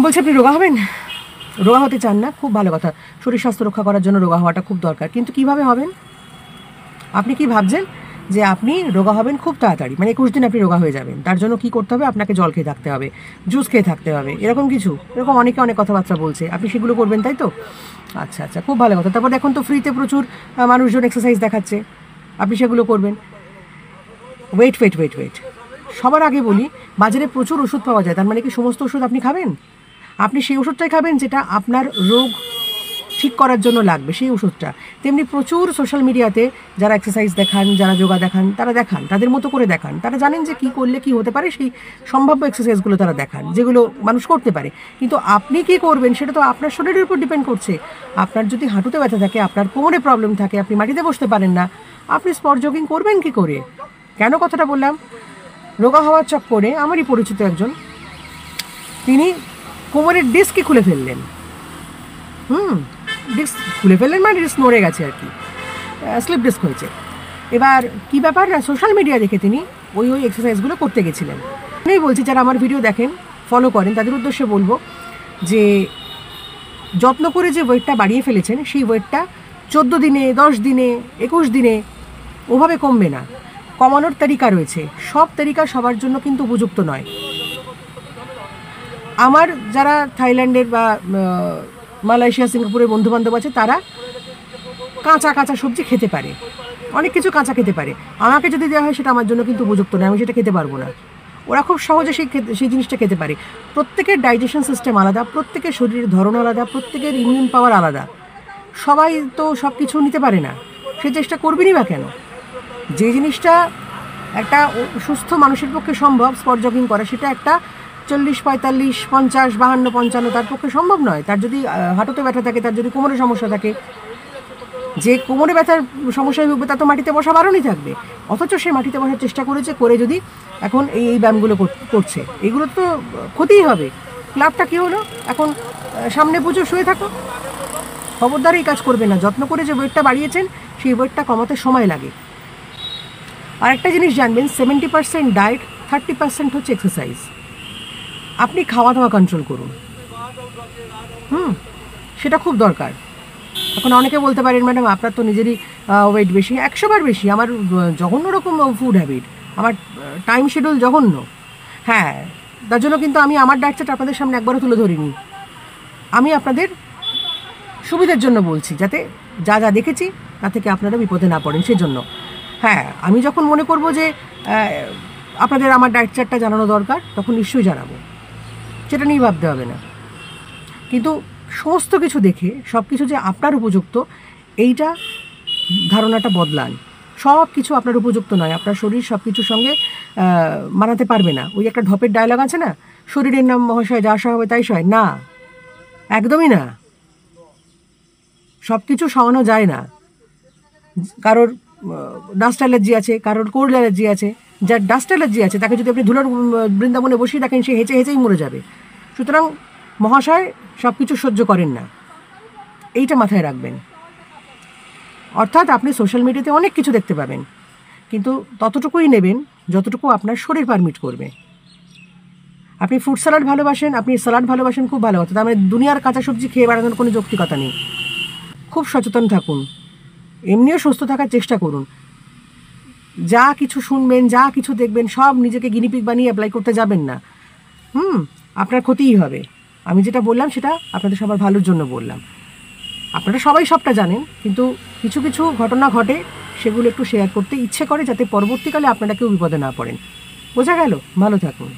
বলছি আপনি রোগা হবেন? রোগা হতে চান না? খুব ভালো কথা। শরীর স্বাস্থ্য রক্ষা করার জন্য রোগা হওয়াটা খুব দরকার। কিন্তু কিভাবে হবেন? আপনি কি ভাবছেন যে আপনি রোগা হবেন খুব তাড়াতাড়ি, মানে 21 দিন আপনি রোগা হয়ে যাবেন? তার জন্য কি করতে হবে? আপনাকে জল খেয়ে থাকতে হবে, জুস খেয়ে থাকতে হবে, এরকম কিছু? এরকম অনেকে অনেক কথাবার্তা বলছে, আপনি সেগুলো করবেন, তাই তো? আচ্ছা আচ্ছা, খুব ভালো কথা। তারপর এখন তো ফ্রিতে প্রচুর মানুষজন এক্সারসাইজ দেখাচ্ছে, আপনি সেগুলো করবেন। ওয়েট ওয়েট ওয়েট ওয়েট সবার আগে বলি, বাজারে প্রচুর ওষুধ পাওয়া যায়, তার মানে কি সমস্ত ওষুধ আপনি খাবেন? আপনি সেই ওষুধটাই খাবেন যেটা আপনার রোগ ঠিক করার জন্য লাগবে, সেই ওষুধটা। তেমনি প্রচুর সোশ্যাল মিডিয়াতে যারা এক্সারসাইজ দেখান, যারা যোগা দেখান, তারা দেখান, তাদের মতো করে দেখান। তারা জানেন যে কী করলে কী হতে পারে, সেই সম্ভাব্য এক্সারসাইজগুলো তারা দেখান, যেগুলো মানুষ করতে পারে। কিন্তু আপনি কী করবেন সেটা তো আপনার শরীরের উপর ডিপেন্ড করছে। আপনার যদি হাঁটুতে ব্যথা থাকে, আপনার কোমরে প্রবলেম থাকে, আপনি মাটিতে বসতে পারেন না, আপনি স্পট জগিং করবেন কী করে? কেন কথাটা বললাম? রোগা হওয়ার চক্করে আমারই পরিচিত একজন, তিনি কোমরের ডিস্কই খুলে ফেললেন। ডিস্ক খুলে ফেললেন মানে ডিস্ক নড়ে গেছে আর কি, স্লিপ ডিস্ক হয়েছে। এবার কী ব্যাপার না, সোশ্যাল মিডিয়া দেখে তিনি ওই এক্সারসাইজগুলো করতে গেছিলেন। আমি বলছি যারা আমার ভিডিও দেখেন, ফলো করেন, তাদের উদ্দেশ্যে বলবো যে যত্ন করে যে ওয়েটটা বাড়িয়ে ফেলেছেন, সেই ওয়েটটা 14 দিনে, 10 দিনে, 21 দিনে ওভাবে কমবে না। কমানোর তালিকা রয়েছে, সব তালিকা সবার জন্য কিন্তু উপযুক্ত নয়। আমার যারা থাইল্যান্ডের বা মালয়েশিয়া, সিঙ্গাপুরের বন্ধুবান্ধব আছে, তারা কাঁচা কাঁচা সবজি খেতে পারে, অনেক কিছু কাঁচা খেতে পারে। আমাকে যদি দেওয়া হয় সেটা আমার জন্য কিন্তু উপযুক্ত নয়, আমি সেটা খেতে পারবো না। ওরা খুব সহজে সেই জিনিসটা খেতে পারে। প্রত্যেকের ডাইজেশন সিস্টেম আলাদা, প্রত্যেকের শরীরের ধরন আলাদা, প্রত্যেকের ইমিউন পাওয়ার আলাদা। সবাই তো সব কিছু নিতে পারে না, সে চেষ্টা করবেনই বা কেন? যে জিনিসটা একটা সুস্থ মানুষের পক্ষে সম্ভব, স্পট জগিং করা, সেটা একটা 40, 45, 50, 52, 55 তার পক্ষে সম্ভব নয়। তার যদি হাঁটুতে ব্যথা থাকে, তার যদি কোমরে সমস্যা থাকে, যে কোমরে ব্যথার সমস্যায় ভুগবে তার তো মাটিতে বসা বারণই থাকবে। অথচ সে মাটিতে বসার চেষ্টা করেছে, করে যদি এখন এই ব্যায়ামগুলো করছে, এগুলো তো ক্ষতিই হবে। লাভটা কী হলো? এখন সামনে পুজো, শুয়ে থাকো। খবরদার এই কাজ করবে না। যত্ন করে যে ওয়েটটা বাড়িয়েছেন, সেই ওয়েটটা কমাতে সময় লাগে। আর একটা জিনিস জানবেন, 70% ডায়েট, 30% হচ্ছে এক্সারসাইজ। আপনি খাওয়া দাওয়া কন্ট্রোল করুন, সেটা খুব দরকার। এখন অনেকে বলতে পারেন, ম্যাডাম আপনার তো নিজেরই ওয়েট বেশি। 100 বার বেশি। আমার জঘন্য রকম ফুড হ্যাবিট, আমার টাইম শিডিউল জঘন্য। হ্যাঁ, তার জন্য কিন্তু আমি আমার ডায়েট চার্ট আপনাদের সামনে একবারও তুলে ধরিনি। আমি আপনাদের সুবিধার জন্য বলছি, যাতে যা যা দেখেছি তা থেকে আপনারা বিপদে না পড়েন, সেজন্য। হ্যাঁ, আমি যখন মনে করব যে আপনাদের আমার ডায়েট চার্টটা জানানো দরকার, তখন নিশ্চয়ই জানাবো, সেটা নিয়ে ভাবতে হবে না। কিন্তু সমস্ত কিছু দেখে সব কিছু যে আপনার উপযুক্ত, এইটা ধারণাটা বদলান। সব কিছু আপনার উপযুক্ত নয়, আপনার শরীর সব কিছুর সঙ্গে মানাতে পারবে না। ওই একটা ঢপের ডায়লগ আছে না, শরীরের নাম মহাশয়, যা সহ হবে তাই সয় না, একদমই না। সব কিছু সহানো যায় না। কারোর ডাস্ট অ্যালার্জি আছে, কারোর কোল্ড অ্যালার্জি আছে। যার ডাস্ট অ্যালার্জি আছে তাকে যদি আপনি ধুলোর বৃন্দাবনে বসিয়ে দেখেন, সে হেঁচে হেঁচেই মরে যাবে। সুতরাং মহাশয় সব কিছু সহ্য করেন না, এইটা মাথায় রাখবেন। অর্থাৎ আপনি সোশ্যাল মিডিয়াতে অনেক কিছু দেখতে পাবেন, কিন্তু ততটুকুই নেবেন যতটুকু আপনার শরীর পারমিট করবে। আপনি ফ্রুট স্যালাড ভালোবাসেন, আপনি স্যালাড ভালোবাসেন, খুব ভালো কথা। তার মানে দুনিয়ার কাঁচা সবজি খেয়ে বেড়ানোর কোনো যৌক্তিকতা নেই। খুব সচেতন থাকুন, এমনিও সুস্থ থাকার চেষ্টা করুন। যা কিছু শুনবেন, যা কিছু দেখবেন, সব নিজেকে গিনিপিগ বানিয়ে অ্যাপ্লাই করতে যাবেন না। আপনার ক্ষতিই হবে। আমি যেটা বললাম সেটা আপনাদের সবার ভালোর জন্য বললাম। আপনারা সবাই সবটা জানেন, কিন্তু কিছু কিছু ঘটনা ঘটে, সেগুলো একটু শেয়ার করতে ইচ্ছে করে, যাতে পরবর্তীকালে আপনারা কেউ বিপদে না পড়েন। বোঝা গেল? ভালো থাকুন।